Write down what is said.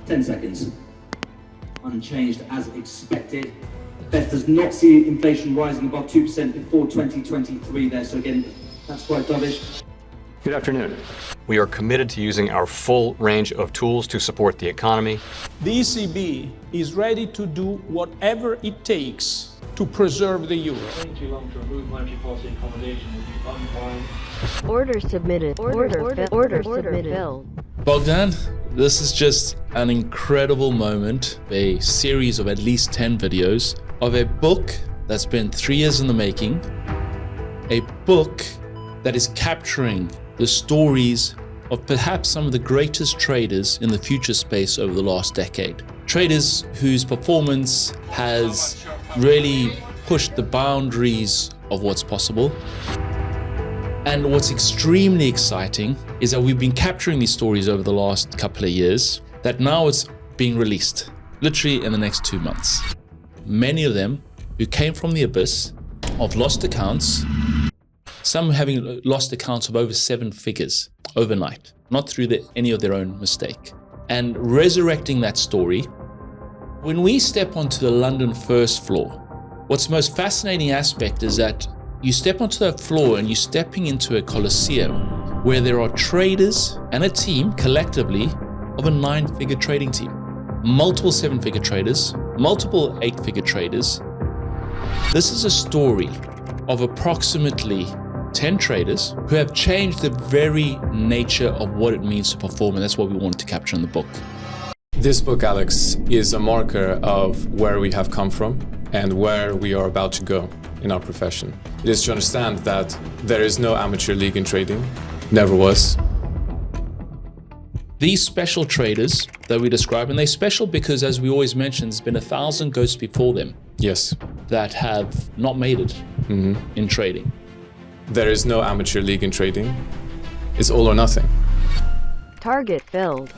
10 seconds. Unchanged as expected. Beth does not see inflation rising above 2% before 2023 there, so again, that's quite dovish. Good afternoon. We are committed to using our full range of tools to support the economy. The ECB is ready to do whatever it takes to preserve the euro. Too long to remove monetary policy accommodation will be unwind. Order submitted. Order submitted. Bogdan, this is just an incredible moment, a series of at least 10 videos of a book that's been 3 years in the making, a book that is capturing the stories of perhaps some of the greatest traders in the future space over the last decade. Traders whose performance has really pushed the boundaries of what's possible. And what's extremely exciting is that we've been capturing these stories over the last couple of years, that now it's being released, literally in the next 2 months. Many of them who came from the abyss of lost accounts, some having lost accounts of over 7 figures overnight, not through any of their own mistake. And resurrecting that story, when we step onto the London first floor, what's the most fascinating aspect is that you step onto that floor and you're stepping into a coliseum where there are traders and a team collectively of a 9-figure trading team. Multiple 7-figure traders, multiple 8-figure traders. This is a story of approximately 10 traders who have changed the very nature of what it means to perform, and that's what we wanted to capture in the book. This book, Alex, is a marker of where we have come from and where we are about to go in our profession. It is to understand that there is no amateur league in trading, never was. These special traders that we describe, and they're special because, as we always mention, there's been 1,000 ghosts before them. Yes. That have not made it in trading. There is no amateur league in trading. It's all or nothing. Target filled.